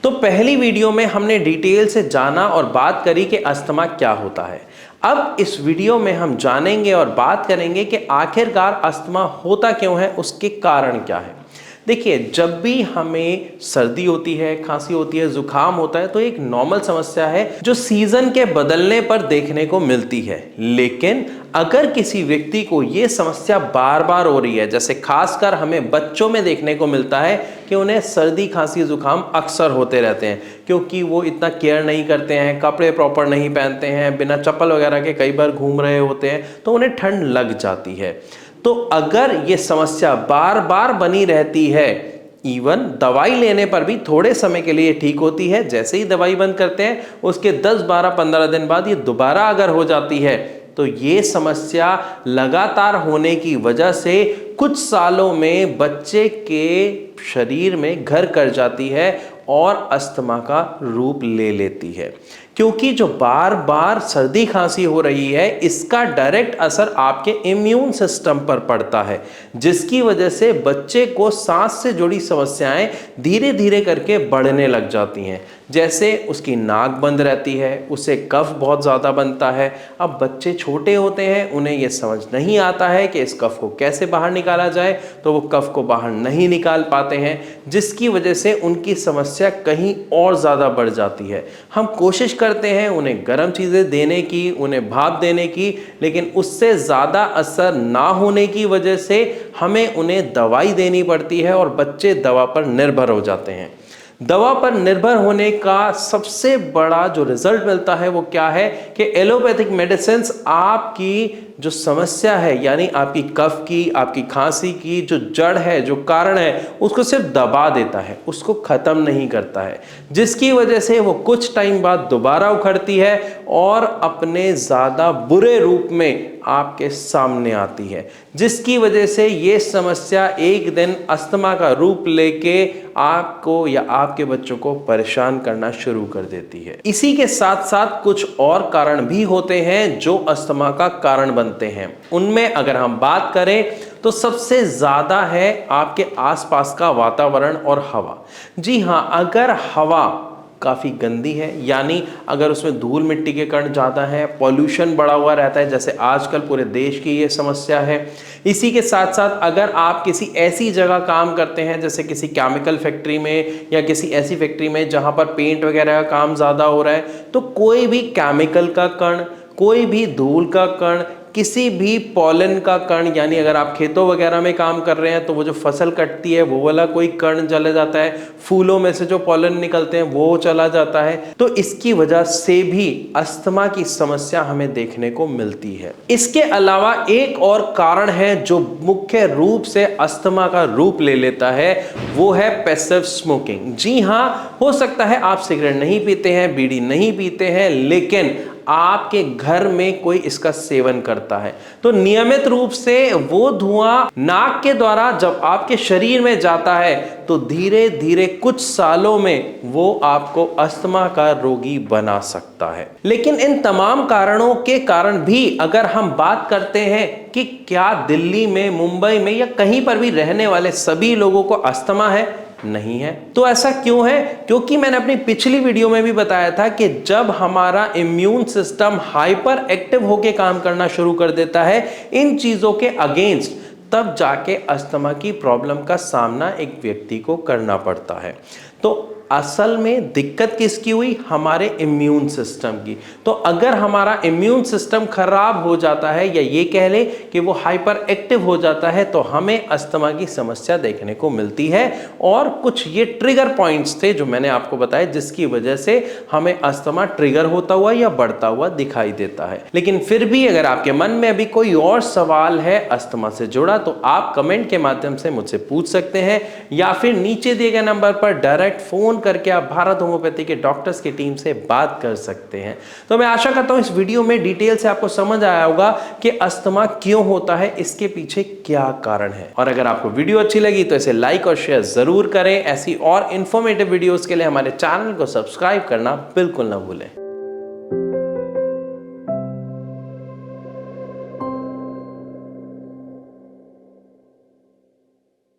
तो पहली वीडियो में हमने डिटेल से जाना और बात करी कि अस्थमा क्या होता है। अब इस वीडियो में हम जानेंगे और बात करेंगे कि आखिरकार अस्थमा होता क्यों है, उसके कारण क्या है। देखिए, जब भी हमें सर्दी होती है, खांसी होती है, जुकाम होता है, तो एक नॉर्मल समस्या है जो सीजन के बदलने पर देखने को मिलती है। लेकिन अगर किसी व्यक्ति को ये समस्या बार बार हो रही है, जैसे खासकर हमें बच्चों में देखने को मिलता है कि उन्हें सर्दी खांसी जुकाम अक्सर होते रहते हैं, क्योंकि वो इतना केयर नहीं करते हैं, कपड़े प्रॉपर नहीं पहनते हैं, बिना चप्पल वगैरह के कई बार घूम रहे होते हैं, तो उन्हें ठंड लग जाती है। तो अगर ये समस्या बार बार बनी रहती है, इवन दवाई लेने पर भी थोड़े समय के लिए ठीक होती है, जैसे ही दवाई बंद करते हैं उसके 10, 12, 15 दिन बाद ये दोबारा अगर हो जाती है, तो ये समस्या लगातार होने की वजह से कुछ सालों में बच्चे के शरीर में घर कर जाती है और अस्थमा का रूप ले लेती है। क्योंकि जो बार बार सर्दी खांसी हो रही है, इसका डायरेक्ट असर आपके इम्यून सिस्टम पर पड़ता है, जिसकी वजह से बच्चे को सांस से जुड़ी समस्याएं धीरे धीरे करके बढ़ने लग जाती हैं। जैसे उसकी नाक बंद रहती है, उसे कफ बहुत ज़्यादा बनता है। अब बच्चे छोटे होते हैं, उन्हें यह समझ नहीं आता है कि इस कफ को कैसे बाहर निकाला जाए, तो वो कफ को बाहर नहीं निकाल पाते हैं, जिसकी वजह से उनकी समस्या कहीं और ज़्यादा बढ़ जाती है। हम कोशिश करते हैं उन्हें गर्म चीज़ें देने की, उन्हें भाप देने की, लेकिन उससे ज़्यादा असर ना होने की वजह से हमें उन्हें दवाई देनी पड़ती है और बच्चे दवा पर निर्भर हो जाते हैं। दवा पर निर्भर होने का सबसे बड़ा जो रिजल्ट मिलता है वो क्या है कि एलोपैथिक मेडिसिन आपकी जो समस्या है, यानी आपकी कफ की, आपकी खांसी की जो जड़ है, जो कारण है, उसको सिर्फ दबा देता है, उसको ख़त्म नहीं करता है, जिसकी वजह से वो कुछ टाइम बाद दोबारा उखड़ती है और अपने ज़्यादा बुरे रूप में आपके सामने आती है, जिसकी वजह से ये समस्या एक दिन अस्थमा का रूप लेके आपको या आपके बच्चों को परेशान करना शुरू कर देती है। इसी के साथ साथ कुछ और कारण भी होते हैं जो अस्थमा का कारण बनते हैं। उनमें अगर हम बात करें तो सबसे ज़्यादा है आपके आसपास का वातावरण और हवा। जी हाँ, अगर हवा काफ़ी गंदी है, यानी अगर उसमें धूल मिट्टी के कण ज़्यादा है, पॉल्यूशन बढ़ा हुआ रहता है, जैसे आजकल पूरे देश की ये समस्या है। इसी के साथ साथ अगर आप किसी ऐसी जगह काम करते हैं, जैसे किसी केमिकल फैक्ट्री में या किसी ऐसी फैक्ट्री में जहाँ पर पेंट वगैरह का काम ज़्यादा हो रहा है, तो कोई भी केमिकल का कण, कोई भी धूल का कण, किसी भी पॉलन का कण, यानी अगर आप खेतों वगैरह में काम कर रहे हैं तो वो जो फसल कटती है वो वाला कोई कण चला जाता है, फूलों में से जो पॉलन निकलते हैं वो चला जाता है, तो इसकी वजह से भी अस्थमा की समस्या हमें देखने को मिलती है। इसके अलावा एक और कारण है जो मुख्य रूप से अस्थमा का रूप ले लेता है, वो है पैसिव स्मोकिंग। जी हाँ, हो सकता है आप सिगरेट नहीं पीते हैं, बीड़ी नहीं पीते हैं, लेकिन आपके घर में कोई इसका सेवन करता है, तो नियमित रूप से वो धुआं नाक के द्वारा जब आपके शरीर में जाता है, तो धीरे धीरे कुछ सालों में वो आपको अस्थमा का रोगी बना सकता है। लेकिन इन तमाम कारणों के कारण भी अगर हम बात करते हैं कि क्या दिल्ली में, मुंबई में या कहीं पर भी रहने वाले सभी लोगों को अस्थमा है, नहीं है। तो ऐसा क्यों है? क्योंकि मैंने अपनी पिछली वीडियो में भी बताया था कि जब हमारा इम्यून सिस्टम हाइपर एक्टिव होकर काम करना शुरू कर देता है इन चीजों के अगेंस्ट, तब जाके अस्थमा की प्रॉब्लम का सामना एक व्यक्ति को करना पड़ता है। तो असल में दिक्कत किसकी हुई? हमारे इम्यून सिस्टम की। तो अगर हमारा इम्यून सिस्टम खराब हो जाता है, या ये कह ले कि वो हाइपर एक्टिव हो जाता है, तो हमें अस्थमा की समस्या देखने को मिलती है। और कुछ ये ट्रिगर पॉइंट्स थे जो मैंने आपको बताए, जिसकी वजह से हमें अस्थमा ट्रिगर होता हुआ या बढ़ता हुआ दिखाई देता है। लेकिन फिर भी अगर आपके मन में अभी कोई और सवाल है अस्थमा से जुड़ा, तो आप कमेंट के माध्यम से मुझसे पूछ सकते हैं, या फिर नीचे दिए गए नंबर पर डायरेक्ट फोन करके आप भारत होम्योपैथी के डॉक्टर्स की टीम से बात कर सकते हैं। तो मैं आशा करता हूं इस वीडियो में डिटेल से आपको समझ आया होगा कि अस्थमा क्यों होता है, इसके पीछे क्या कारण है। और अगर आपको वीडियो अच्छी लगी तो इसे लाइक और शेयर जरूर करें। ऐसी और इंफॉर्मेटिव वीडियोस के लिए हमारे चैनल को सब्सक्राइब करना बिल्कुल ना भूलें।